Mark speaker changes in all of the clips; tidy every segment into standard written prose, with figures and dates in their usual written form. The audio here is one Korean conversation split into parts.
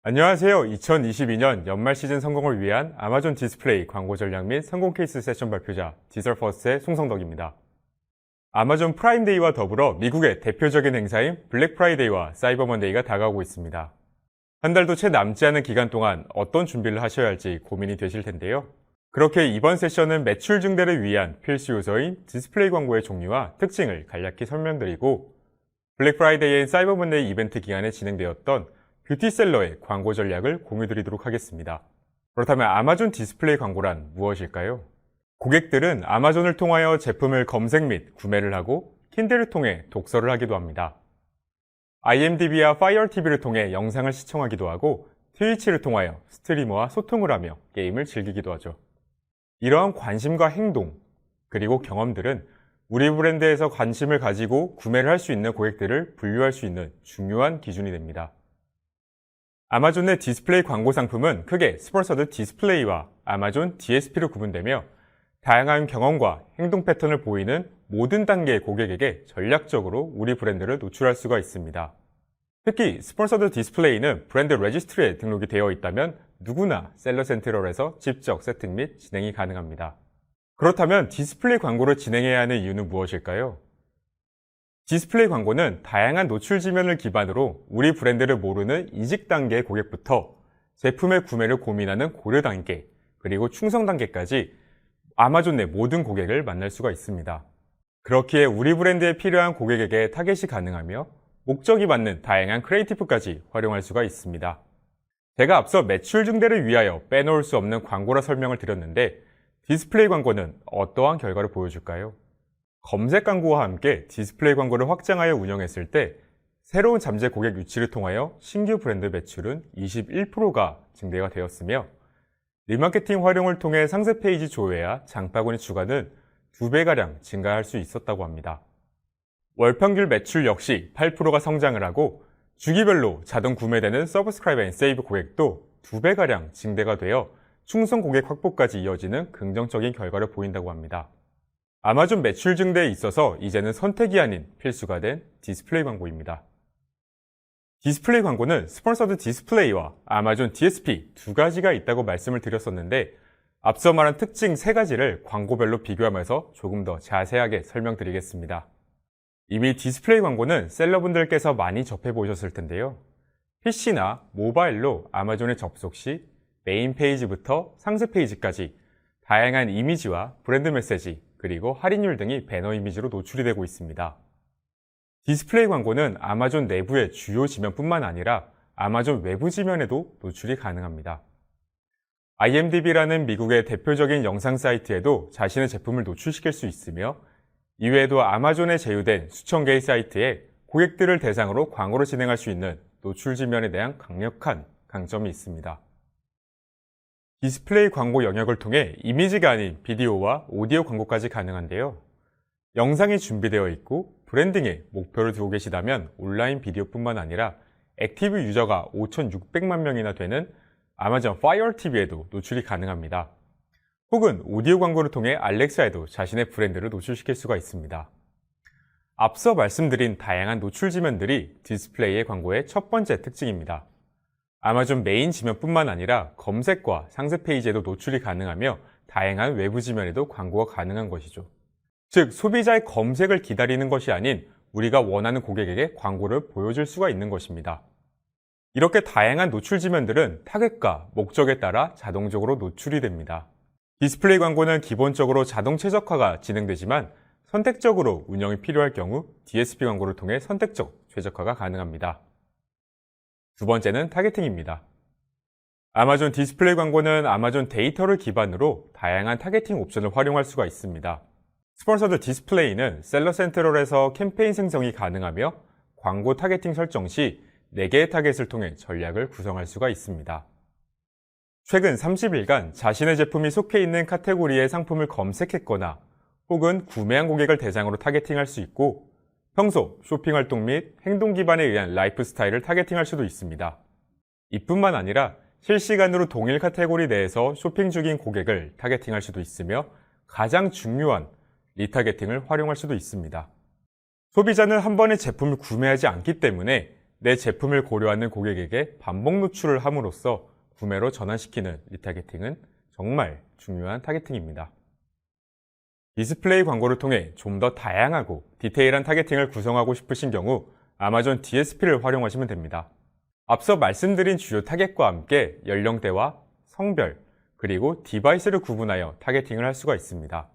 Speaker 1: 안녕하세요. 2022년 연말 시즌 성공을 위한 아마존 디스플레이 광고 전략 및 성공 케이스 세션 발표자 디지털퍼스트의 송성덕입니다. 아마존 프라임데이와 더불어 미국의 대표적인 행사인 블랙 프라이데이와 사이버 먼데이가 다가오고 있습니다. 한 달도 채 남지 않은 기간 동안 어떤 준비를 하셔야 할지 고민이 되실 텐데요. 그렇게 이번 세션은 매출 증대를 위한 필수 요소인 디스플레이 광고의 종류와 특징을 간략히 설명드리고, 블랙 프라이데이인 사이버 먼데이 이벤트 기간에 진행되었던 뷰티셀러의 광고 전략을 공유드리도록 하겠습니다. 그렇다면 아마존 디스플레이 광고란 무엇일까요? 고객들은 아마존을 통하여 제품을 검색 및 구매를 하고 킨들을 통해 독서를 하기도 합니다. IMDb와 파이어 TV를 통해 영상을 시청하기도 하고 트위치를 통하여 스트리머와 소통을 하며 게임을 즐기기도 하죠. 이러한 관심과 행동, 그리고 경험들은 우리 브랜드에서 관심을 가지고 구매를 할 수 있는 고객들을 분류할 수 있는 중요한 기준이 됩니다. 아마존 내 디스플레이 광고 상품은 크게 스폰서드 디스플레이와 아마존 DSP로 구분되며, 다양한 경험과 행동 패턴을 보이는 모든 단계의 고객에게 전략적으로 우리 브랜드를 노출할 수가 있습니다. 특히 스폰서드 디스플레이는 브랜드 레지스트리에 등록이 되어 있다면 누구나 셀러 센트럴에서 직접 세팅 및 진행이 가능합니다. 그렇다면 디스플레이 광고를 진행해야 하는 이유는 무엇일까요? 디스플레이 광고는 다양한 노출 지면을 기반으로 우리 브랜드를 모르는 이직 단계의 고객부터 제품의 구매를 고민하는 고려 단계, 그리고 충성 단계까지 아마존 내 모든 고객을 만날 수가 있습니다. 그렇기에 우리 브랜드에 필요한 고객에게 타겟이 가능하며 목적이 맞는 다양한 크리에이티브까지 활용할 수가 있습니다. 제가 앞서 매출 증대를 위하여 빼놓을 수 없는 광고라 설명을 드렸는데, 디스플레이 광고는 어떠한 결과를 보여줄까요? 검색 광고와 함께 디스플레이 광고를 확장하여 운영했을 때 새로운 잠재 고객 유치를 통하여 신규 브랜드 매출은 21%가 증대가 되었으며, 리마케팅 활용을 통해 상세 페이지 조회와 장바구니 추가는 2배가량 증가할 수 있었다고 합니다. 월 평균 매출 역시 8%가 성장을 하고, 주기별로 자동 구매되는 서브스크라이브 앤 세이브 고객도 2배가량 증대가 되어 충성 고객 확보까지 이어지는 긍정적인 결과를 보인다고 합니다. 아마존 매출 증대에 있어서 이제는 선택이 아닌 필수가 된 디스플레이 광고입니다. 디스플레이 광고는 스폰서드 디스플레이와 아마존 DSP 두 가지가 있다고 말씀을 드렸었는데, 앞서 말한 특징 3가지를 광고별로 비교하면서 조금 더 자세하게 설명드리겠습니다. 이미 디스플레이 광고는 셀러분들께서 많이 접해보셨을 텐데요. PC나 모바일로 아마존에 접속 시 메인 페이지부터 상세 페이지까지 다양한 이미지와 브랜드 메시지, 그리고 할인율 등이 배너 이미지로 노출이 되고 있습니다. 디스플레이 광고는 아마존 내부의 주요 지면뿐만 아니라 아마존 외부 지면에도 노출이 가능합니다. IMDb라는 미국의 대표적인 영상 사이트에도 자신의 제품을 노출시킬 수 있으며, 이외에도 아마존에 제휴된 수천 개의 사이트에 고객들을 대상으로 광고를 진행할 수 있는 노출 지면에 대한 강력한 강점이 있습니다. 디스플레이 광고 영역을 통해 이미지가 아닌 비디오와 오디오 광고까지 가능한데요. 영상이 준비되어 있고 브랜딩에 목표를 두고 계시다면 온라인 비디오뿐만 아니라 액티브 유저가 5,600만 명이나 되는 아마존 파이어 TV에도 노출이 가능합니다. 혹은 오디오 광고를 통해 알렉사에도 자신의 브랜드를 노출시킬 수가 있습니다. 앞서 말씀드린 다양한 노출 지면들이 디스플레이의 광고의 첫 번째 특징입니다. 아마존 메인 지면뿐만 아니라 검색과 상세 페이지에도 노출이 가능하며 다양한 외부 지면에도 광고가 가능한 것이죠. 즉, 소비자의 검색을 기다리는 것이 아닌 우리가 원하는 고객에게 광고를 보여줄 수가 있는 것입니다. 이렇게 다양한 노출 지면들은 타겟과 목적에 따라 자동적으로 노출이 됩니다. 디스플레이 광고는 기본적으로 자동 최적화가 진행되지만 선택적으로 운영이 필요할 경우 DSP 광고를 통해 선택적 최적화가 가능합니다. 두 번째는 타겟팅입니다. 아마존 디스플레이 광고는 아마존 데이터를 기반으로 다양한 타겟팅 옵션을 활용할 수가 있습니다. 스폰서드 디스플레이는 셀러 센트럴에서 캠페인 생성이 가능하며 광고 타겟팅 설정 시 4개의 타겟을 통해 전략을 구성할 수가 있습니다. 최근 30일간 자신의 제품이 속해 있는 카테고리의 상품을 검색했거나 혹은 구매한 고객을 대상으로 타겟팅할 수 있고, 평소 쇼핑 활동 및 행동 기반에 의한 라이프 스타일을 타겟팅할 수도 있습니다. 이뿐만 아니라 실시간으로 동일 카테고리 내에서 쇼핑 중인 고객을 타겟팅할 수도 있으며, 가장 중요한 리타겟팅을 활용할 수도 있습니다. 소비자는 한 번에 제품을 구매하지 않기 때문에 내 제품을 고려하는 고객에게 반복 노출을 함으로써 구매로 전환시키는 리타게팅은 정말 중요한 타겟팅입니다. 디스플레이 광고를 통해 좀 더 다양하고 디테일한 타겟팅을 구성하고 싶으신 경우 아마존 DSP를 활용하시면 됩니다. 앞서 말씀드린 주요 타겟과 함께 연령대와 성별, 그리고 디바이스를 구분하여 타겟팅을 할 수가 있습니다.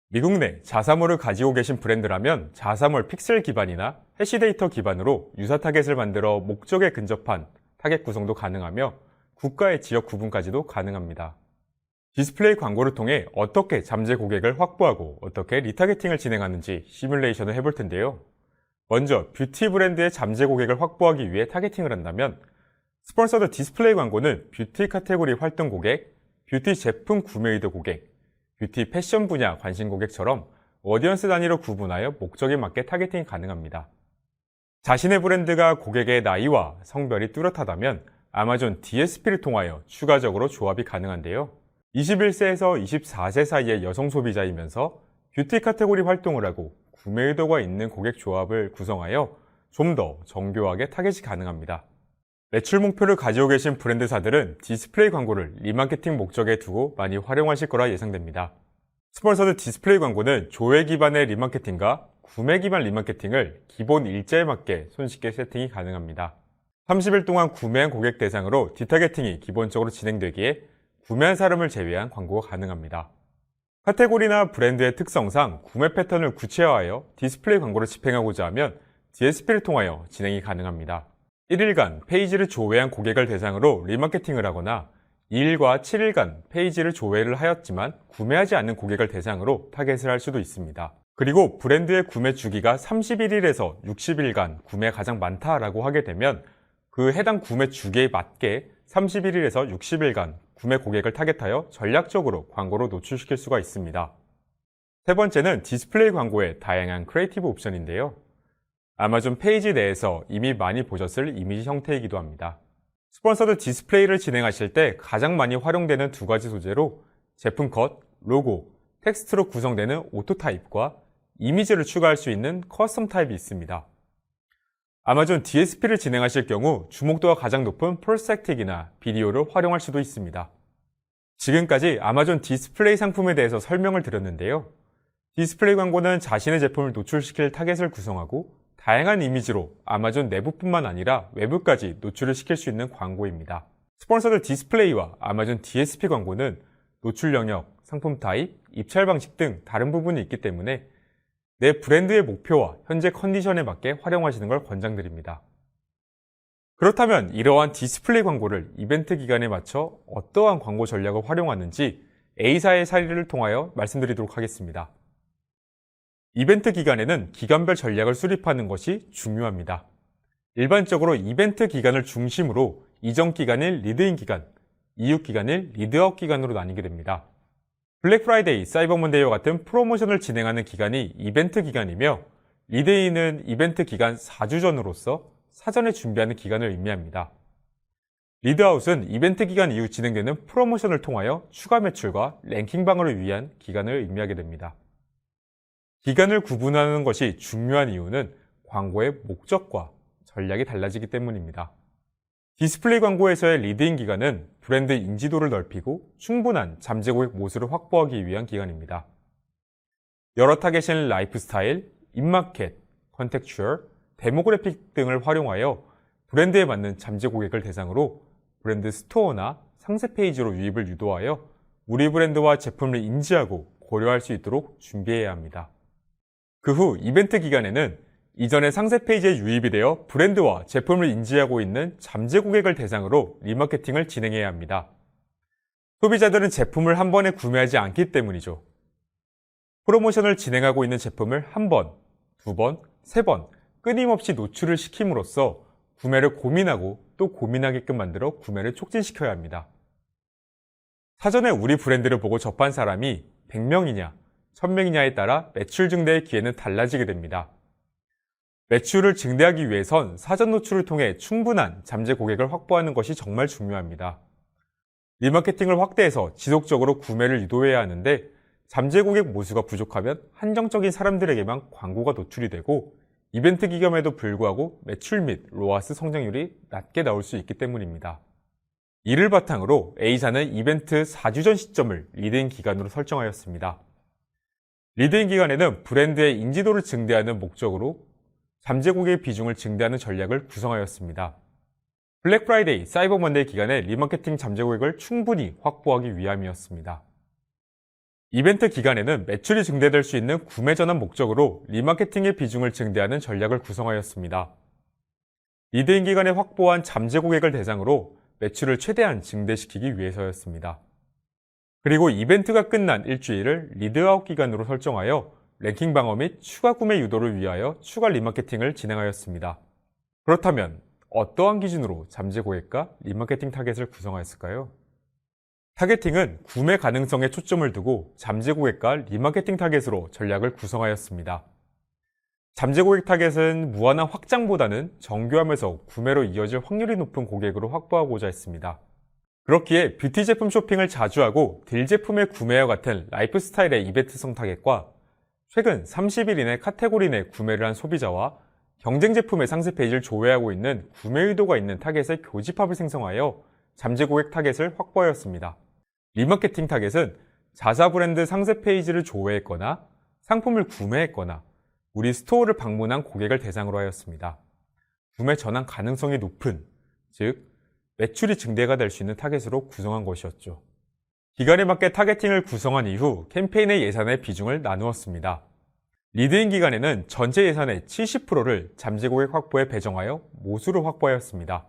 Speaker 1: 미국 내 자사몰을 가지고 계신 브랜드라면 자사몰 픽셀 기반이나 해시 데이터 기반으로 유사 타겟을 만들어 목적에 근접한 타겟 구성도 가능하며 국가의 지역 구분까지도 가능합니다. 디스플레이 광고를 통해 어떻게 잠재 고객을 확보하고 어떻게 리타겟팅을 진행하는지 시뮬레이션을 해볼 텐데요. 먼저 뷰티 브랜드의 잠재 고객을 확보하기 위해 타겟팅을 한다면 스폰서드 디스플레이 광고는 뷰티 카테고리 활동 고객, 뷰티 제품 구매 의도 고객, 뷰티 패션 분야 관심 고객처럼 오디언스 단위로 구분하여 목적에 맞게 타겟팅이 가능합니다. 자신의 브랜드가 고객의 나이와 성별이 뚜렷하다면 아마존 DSP를 통하여 추가적으로 조합이 가능한데요. 21세에서 24세 사이의 여성 소비자이면서 뷰티 카테고리 활동을 하고 구매 의도가 있는 고객 조합을 구성하여 좀 더 정교하게 타겟이 가능합니다. 매출 목표를 가지고 계신 브랜드사들은 디스플레이 광고를 리마케팅 목적에 두고 많이 활용하실 거라 예상됩니다. 스폰서드 디스플레이 광고는 조회 기반의 리마케팅과 구매 기반 리마케팅을 기본 일자에 맞게 손쉽게 세팅이 가능합니다. 30일 동안 구매한 고객 대상으로 디타겟팅이 기본적으로 진행되기에 구매한 사람을 제외한 광고가 가능합니다. 카테고리나 브랜드의 특성상 구매 패턴을 구체화하여 디스플레이 광고를 집행하고자 하면 DSP를 통하여 진행이 가능합니다. 1일간 페이지를 조회한 고객을 대상으로 리마케팅을 하거나 2일과 7일간 페이지를 조회를 하였지만 구매하지 않는 고객을 대상으로 타겟을 할 수도 있습니다. 그리고 브랜드의 구매 주기가 31일에서 60일간 구매가 가장 많다라고 하게 되면 그 해당 구매 주기에 맞게 31일에서 60일간 구매 고객을 타겟하여 전략적으로 광고로 노출시킬 수가 있습니다. 세 번째는 디스플레이 광고의 다양한 크리에이티브 옵션인데요. 아마존 페이지 내에서 이미 많이 보셨을 이미지 형태이기도 합니다. 스폰서드 디스플레이를 진행하실 때 가장 많이 활용되는 두 가지 소재로 제품 컷, 로고, 텍스트로 구성되는 오토 타입과 이미지를 추가할 수 있는 커스텀 타입이 있습니다. 아마존 DSP를 진행하실 경우 주목도가 가장 높은 프로스펙틱이나 비디오를 활용할 수도 있습니다. 지금까지 아마존 디스플레이 상품에 대해서 설명을 드렸는데요. 디스플레이 광고는 자신의 제품을 노출시킬 타겟을 구성하고 다양한 이미지로 아마존 내부뿐만 아니라 외부까지 노출을 시킬 수 있는 광고입니다. 스폰서드 디스플레이와 아마존 DSP 광고는 노출 영역, 상품 타입, 입찰 방식 등 다른 부분이 있기 때문에 내 브랜드의 목표와 현재 컨디션에 맞게 활용하시는 걸 권장드립니다. 그렇다면 이러한 디스플레이 광고를 이벤트 기간에 맞춰 어떠한 광고 전략을 활용하는지 A사의 사례를 통하여 말씀드리도록 하겠습니다. 이벤트 기간에는 기간별 전략을 수립하는 것이 중요합니다. 일반적으로 이벤트 기간을 중심으로 이전 기간일 리드인 기간, 이후 기간일 리드아웃 기간으로 나뉘게 됩니다. 블랙 프라이데이, 사이버 먼데이와 같은 프로모션을 진행하는 기간이 이벤트 기간이며 리드인은 이벤트 기간 4주 전으로서 사전에 준비하는 기간을 의미합니다. 리드아웃은 이벤트 기간 이후 진행되는 프로모션을 통하여 추가 매출과 랭킹 방어를 위한 기간을 의미하게 됩니다. 기간을 구분하는 것이 중요한 이유는 광고의 목적과 전략이 달라지기 때문입니다. 디스플레이 광고에서의 리드인 기간은 브랜드 인지도를 넓히고 충분한 잠재 고객 모수를 확보하기 위한 기간입니다. 여러 타겟인 라이프스타일, 인마켓, 컨텍추얼, 데모그래픽 등을 활용하여 브랜드에 맞는 잠재 고객을 대상으로 브랜드 스토어나 상세 페이지로 유입을 유도하여 우리 브랜드와 제품을 인지하고 고려할 수 있도록 준비해야 합니다. 그 후 이벤트 기간에는 이전의 상세 페이지에 유입이 되어 브랜드와 제품을 인지하고 있는 잠재 고객을 대상으로 리마케팅을 진행해야 합니다. 소비자들은 제품을 한 번에 구매하지 않기 때문이죠. 프로모션을 진행하고 있는 제품을 한 번, 두 번, 세 번 끊임없이 노출을 시킴으로써 구매를 고민하고 또 고민하게끔 만들어 구매를 촉진시켜야 합니다. 사전에 우리 브랜드를 보고 접한 사람이 100명이냐, 1000명이냐에 따라 매출 증대의 기회는 달라지게 됩니다. 매출을 증대하기 위해선 사전 노출을 통해 충분한 잠재 고객을 확보하는 것이 정말 중요합니다. 리마케팅을 확대해서 지속적으로 구매를 유도해야 하는데 잠재 고객 모수가 부족하면 한정적인 사람들에게만 광고가 노출이 되고 이벤트 기간에도 불구하고 매출 및 로아스 성장률이 낮게 나올 수 있기 때문입니다. 이를 바탕으로 A사는 이벤트 4주 전 시점을 리드인 기간으로 설정하였습니다. 리드인 기간에는 브랜드의 인지도를 증대하는 목적으로 잠재 고객의 비중을 증대하는 전략을 구성하였습니다. 블랙 프라이데이, 사이버 먼데이 기간에 리마케팅 잠재 고객을 충분히 확보하기 위함이었습니다. 이벤트 기간에는 매출이 증대될 수 있는 구매 전환 목적으로 리마케팅의 비중을 증대하는 전략을 구성하였습니다. 리드인 기간에 확보한 잠재 고객을 대상으로 매출을 최대한 증대시키기 위해서였습니다. 그리고 이벤트가 끝난 일주일을 리드아웃 기간으로 설정하여 랭킹 방어 및 추가 구매 유도를 위하여 추가 리마케팅을 진행하였습니다. 그렇다면 어떠한 기준으로 잠재 고객과 리마케팅 타겟을 구성하였을까요? 타겟팅은 구매 가능성에 초점을 두고 잠재 고객과 리마케팅 타겟으로 전략을 구성하였습니다. 잠재 고객 타겟은 무한한 확장보다는 정교하면서 구매로 이어질 확률이 높은 고객으로 확보하고자 했습니다. 그렇기에 뷰티 제품 쇼핑을 자주 하고 딜 제품의 구매와 같은 라이프 스타일의 이벤트성 타겟과 최근 30일 이내 카테고리 내 구매를 한 소비자와 경쟁 제품의 상세 페이지를 조회하고 있는 구매 의도가 있는 타겟의 교집합을 생성하여 잠재 고객 타겟을 확보하였습니다. 리마케팅 타겟은 자사 브랜드 상세 페이지를 조회했거나 상품을 구매했거나 우리 스토어를 방문한 고객을 대상으로 하였습니다. 구매 전환 가능성이 높은, 즉 매출이 증대가 될 수 있는 타겟으로 구성한 것이었죠. 기간에 맞게 타겟팅을 구성한 이후 캠페인의 예산의 비중을 나누었습니다. 리드인 기간에는 전체 예산의 70%를 잠재 고객 확보에 배정하여 모수로 확보하였습니다.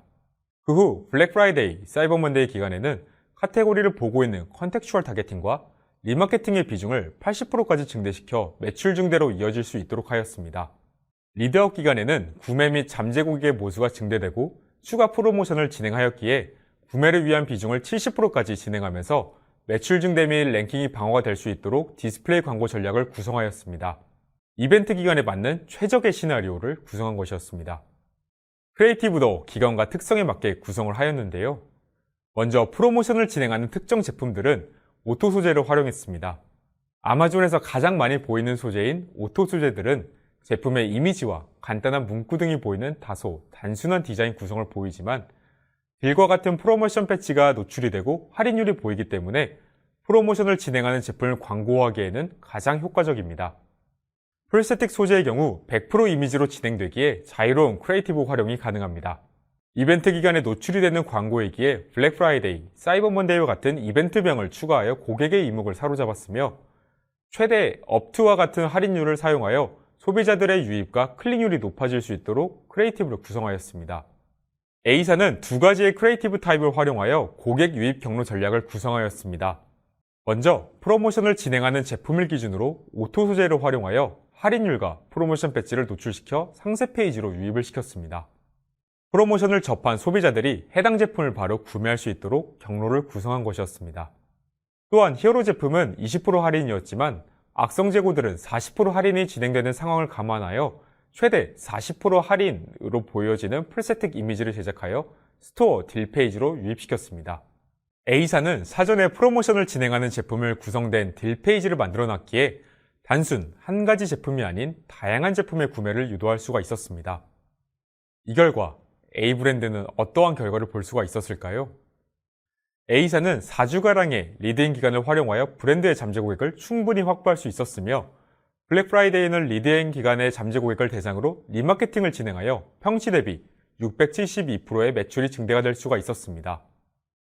Speaker 1: 그 후 블랙 프라이데이, 사이버 먼데이 기간에는 카테고리를 보고 있는 컨텍슈얼 타겟팅과 리마케팅의 비중을 80%까지 증대시켜 매출 증대로 이어질 수 있도록 하였습니다. 리드아웃 기간에는 구매 및 잠재 고객의 모수가 증대되고 추가 프로모션을 진행하였기에 구매를 위한 비중을 70%까지 진행하면서 매출 증대 및 랭킹이 방어가 될 수 있도록 디스플레이 광고 전략을 구성하였습니다. 이벤트 기간에 맞는 최적의 시나리오를 구성한 것이었습니다. 크리에이티브도 기간과 특성에 맞게 구성을 하였는데요. 먼저 프로모션을 진행하는 특정 제품들은 오토 소재를 활용했습니다. 아마존에서 가장 많이 보이는 소재인 오토 소재들은 제품의 이미지와 간단한 문구 등이 보이는 다소 단순한 디자인 구성을 보이지만 딜과 같은 프로모션 배지가 노출이 되고 할인율이 보이기 때문에 프로모션을 진행하는 제품을 광고하기에는 가장 효과적입니다. 풀스택 소재의 경우 100% 이미지로 진행되기에 자유로운 크리에이티브 활용이 가능합니다. 이벤트 기간에 노출이 되는 광고이기에 블랙 프라이데이, 사이버 먼데이와 같은 이벤트명을 추가하여 고객의 이목을 사로잡았으며 최대 업투와 같은 할인율을 사용하여 소비자들의 유입과 클릭률이 높아질 수 있도록 크리에이티브를 구성하였습니다. A사는 두 가지의 크리에이티브 타입을 활용하여 고객 유입 경로 전략을 구성하였습니다. 먼저 프로모션을 진행하는 제품을 기준으로 오토 소재를 활용하여 할인율과 프로모션 배지를 노출시켜 상세 페이지로 유입을 시켰습니다. 프로모션을 접한 소비자들이 해당 제품을 바로 구매할 수 있도록 경로를 구성한 것이었습니다. 또한 히어로 제품은 20% 할인이었지만 악성 재고들은 40% 할인이 진행되는 상황을 감안하여 최대 40% 할인으로 보여지는 풀세틱 이미지를 제작하여 스토어 딜 페이지로 유입시켰습니다. A사는 사전에 프로모션을 진행하는 제품을 구성된 딜 페이지를 만들어 놨기에 단순 한 가지 제품이 아닌 다양한 제품의 구매를 유도할 수가 있었습니다. 이 결과 A 브랜드는 어떠한 결과를 볼 수가 있었을까요? A사는 4주가량의 리드인 기간을 활용하여 브랜드의 잠재 고객을 충분히 확보할 수 있었으며 블랙 프라이데이는 리드인 기간의 잠재 고객을 대상으로 리마케팅을 진행하여 평시 대비 672%의 매출이 증대가 될 수가 있었습니다.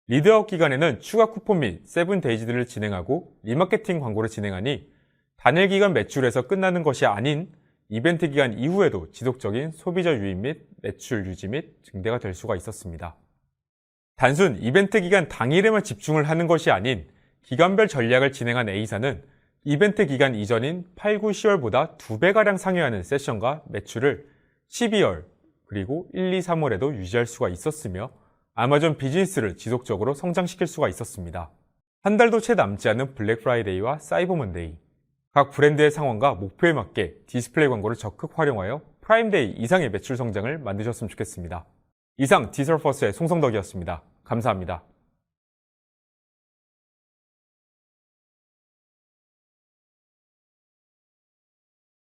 Speaker 1: 리드아웃 기간에는 추가 쿠폰 및 세븐데이즈들을 진행하고 리마케팅 광고를 진행하니 단일 기간 매출에서 끝나는 것이 아닌 이벤트 기간 이후에도 지속적인 소비자 유입 및 매출 유지 및 증대가 될 수가 있었습니다. 단순 이벤트 기간 당일에만 집중을 하는 것이 아닌 기간별 전략을 진행한 A사는 이벤트 기간 이전인 8, 9, 10월보다 2배가량 상회하는 세션과 매출을 12월 그리고 1, 2, 3월에도 유지할 수가 있었으며 아마존 비즈니스를 지속적으로 성장시킬 수가 있었습니다. 한 달도 채 남지 않은 블랙 프라이데이와 사이버 먼데이, 각 브랜드의 상황과 목표에 맞게 디스플레이 광고를 적극 활용하여 프라임데이 이상의 매출 성장을 만드셨으면 좋겠습니다. 이상 디지털 퍼스트의 송성덕이었습니다. 감사합니다.